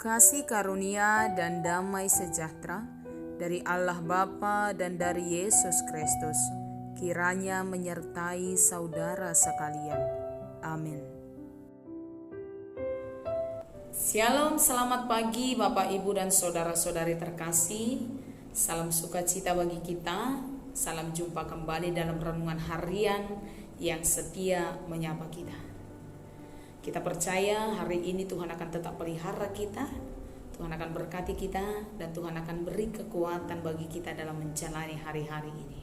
Kasih karunia dan damai sejahtera dari Allah Bapa dan dari Yesus Kristus kiranya menyertai saudara sekalian. Amin. Shalom, selamat pagi Bapak, Ibu, dan saudara-saudari terkasih. Salam sukacita bagi kita. Salam jumpa kembali dalam renungan harian yang setia menyapa kita. Kita percaya hari ini Tuhan akan tetap pelihara kita, Tuhan akan berkati kita, dan Tuhan akan beri kekuatan bagi kita dalam menjalani hari-hari ini.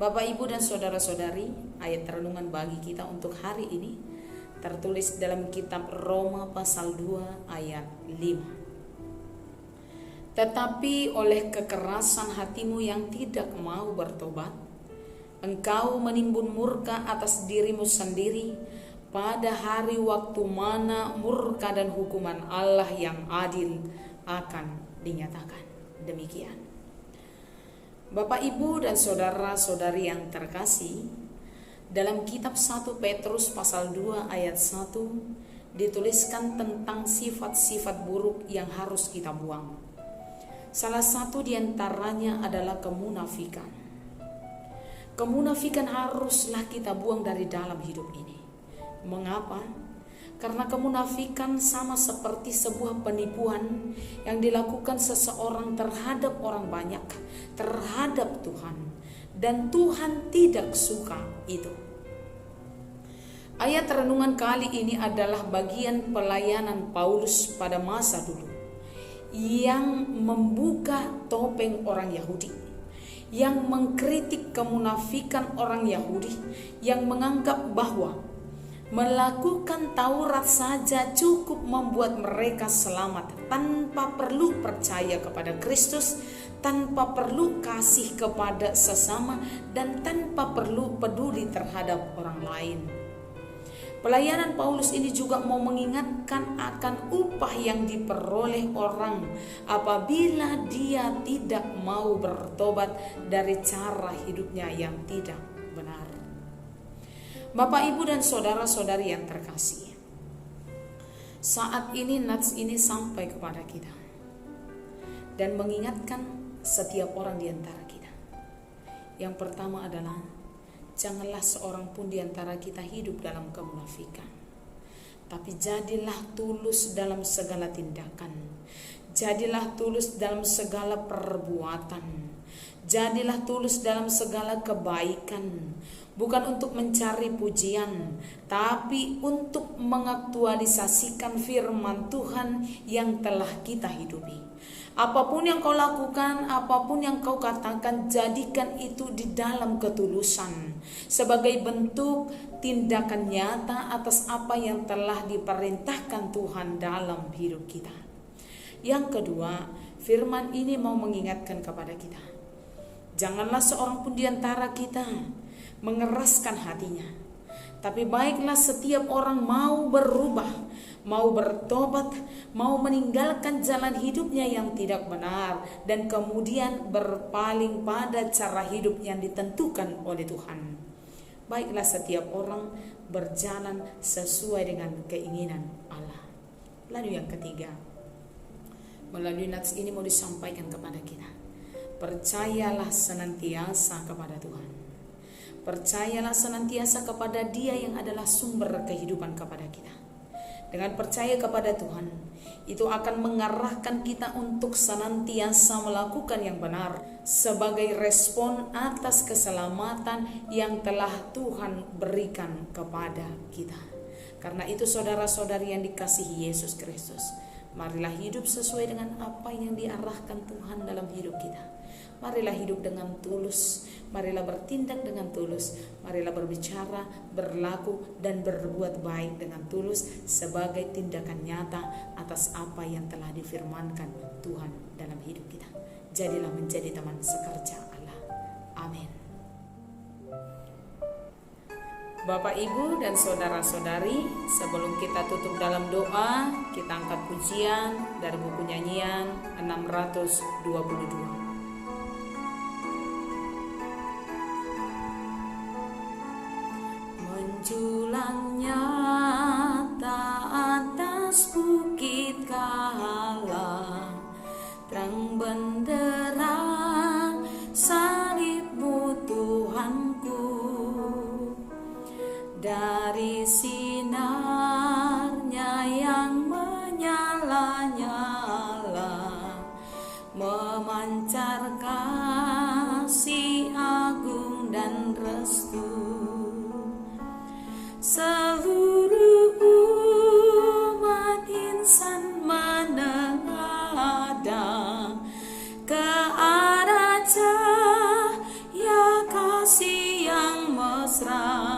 Bapak, Ibu, dan saudara-saudari, ayat renungan bagi kita untuk hari ini tertulis dalam kitab Roma pasal 2 ayat 5. Tetapi oleh kekerasan hatimu yang tidak mau bertobat, engkau menimbun murka atas dirimu sendiri pada hari waktu mana murka dan hukuman Allah yang adil akan dinyatakan. Demikian. Bapak, Ibu, dan saudara-saudari yang terkasih, dalam kitab 1 Petrus pasal 2 ayat 1 dituliskan tentang sifat-sifat buruk yang harus kita buang. Salah satu diantaranya adalah kemunafikan. Kemunafikan haruslah kita buang dari dalam hidup ini. Mengapa? Karena kemunafikan sama seperti sebuah penipuan yang dilakukan seseorang terhadap orang banyak, terhadap Tuhan, dan Tuhan tidak suka itu. Ayat renungan kali ini adalah bagian pelayanan Paulus pada masa dulu yang membuka topeng orang Yahudi, yang mengkritik kemunafikan orang Yahudi yang menganggap bahwa melakukan Taurat saja cukup membuat mereka selamat tanpa perlu percaya kepada Kristus, tanpa perlu kasih kepada sesama, dan tanpa perlu peduli terhadap orang lain. Pelayanan Paulus ini juga mau mengingatkan akan upah yang diperoleh orang apabila dia tidak mau bertobat dari cara hidupnya yang tidak benar. Bapak, Ibu, dan saudara-saudari yang terkasih, saat ini nats ini sampai kepada kita dan mengingatkan setiap orang di antara kita. Yang pertama adalah janganlah seorang pun di antara kita hidup dalam kemunafikan, tapi jadilah tulus dalam segala tindakan, jadilah tulus dalam segala perbuatan, jadilah tulus dalam segala kebaikan, bukan untuk mencari pujian, tapi untuk mengaktualisasikan firman Tuhan yang telah kita hidupi. Apapun yang kau lakukan, apapun yang kau katakan, jadikan itu di dalam ketulusan, sebagai bentuk tindakan nyata atas apa yang telah diperintahkan Tuhan dalam hidup kita. Yang kedua, firman ini mau mengingatkan kepada kita, janganlah seorang pun di antara kita mengeraskan hatinya, tapi baiklah setiap orang mau berubah, mau bertobat, mau meninggalkan jalan hidupnya yang tidak benar, dan kemudian berpaling pada cara hidup yang ditentukan oleh Tuhan. Baiklah setiap orang berjalan sesuai dengan keinginan Allah. Lalu yang ketiga, melalui nats ini mau disampaikan kepada kita, percayalah senantiasa kepada Tuhan. Percayalah senantiasa kepada Dia yang adalah sumber kehidupan kepada kita. Dengan percaya kepada Tuhan, itu akan mengarahkan kita untuk senantiasa melakukan yang benar sebagai respon atas keselamatan yang telah Tuhan berikan kepada kita. Karena itu saudara-saudari yang dikasihi Yesus Kristus, marilah hidup sesuai dengan apa yang diarahkan Tuhan dalam hidup kita. Marilah hidup dengan tulus, marilah bertindak dengan tulus, marilah berbicara, berlaku, dan berbuat baik dengan tulus sebagai tindakan nyata atas apa yang telah difirmankan Tuhan dalam hidup kita. Jadilah menjadi teman sekerja Allah. Amin. Bapak, Ibu, dan saudara-saudari, sebelum kita tutup dalam doa, kita angkat pujian dari buku nyanyian 622. Menjulang nyata atas bukit Karmel, dari sinarnya yang menyala-nyala, memancar kasih agung dan restu. Seluruh umat insan menengadah ke arah cahaya kasih yang mesra,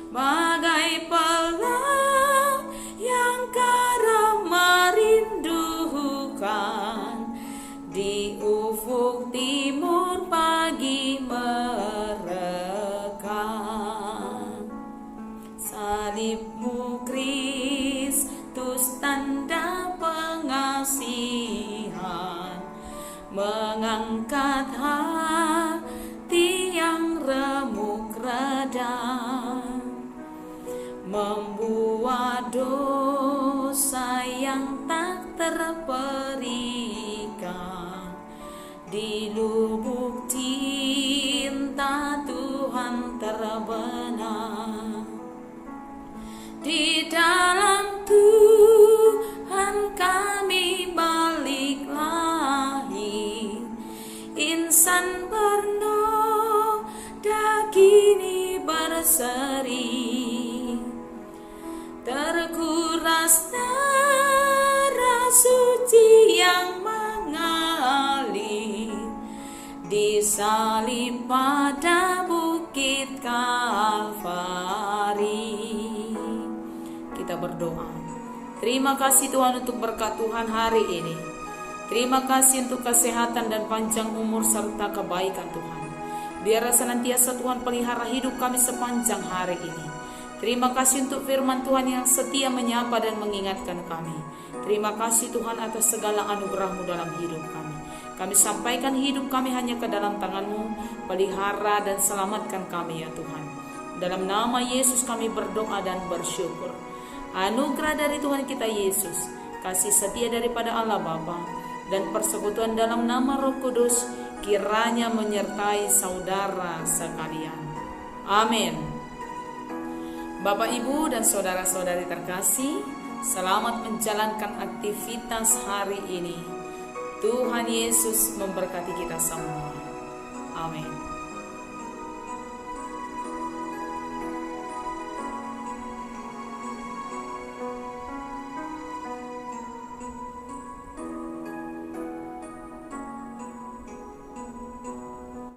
bagai pelang yang karam merindukan di ufuk timur pagi merekam. Salibmu Kristus tanda pengasihan, mengangkat hati yang remuk redam, membuat dosa yang tak terperikan di lubuk cinta Tuhan terbenam. Di dalam Tuhan kami balik lahir, insan bernoda kini berseri, terkuras darah suci yang mengalir, disalib pada bukit Kalvari. Kita berdoa. Terima kasih Tuhan untuk berkat Tuhan hari ini. Terima kasih untuk kesehatan dan panjang umur serta kebaikan Tuhan. Biar senantiasa Tuhan pelihara hidup kami sepanjang hari ini. Terima kasih untuk firman Tuhan yang setia menyapa dan mengingatkan kami. Terima kasih Tuhan atas segala anugerah-Mu dalam hidup kami. Kami sampaikan hidup kami hanya ke dalam tangan-Mu. Pelihara dan selamatkan kami ya Tuhan. Dalam nama Yesus kami berdoa dan bersyukur. Anugerah dari Tuhan kita Yesus, kasih setia daripada Allah Bapa, dan persekutuan dalam nama Roh Kudus kiranya menyertai saudara sekalian. Amin. Bapak, Ibu, dan saudara-saudari terkasih, selamat menjalankan aktivitas hari ini. Tuhan Yesus memberkati kita semua. Amin.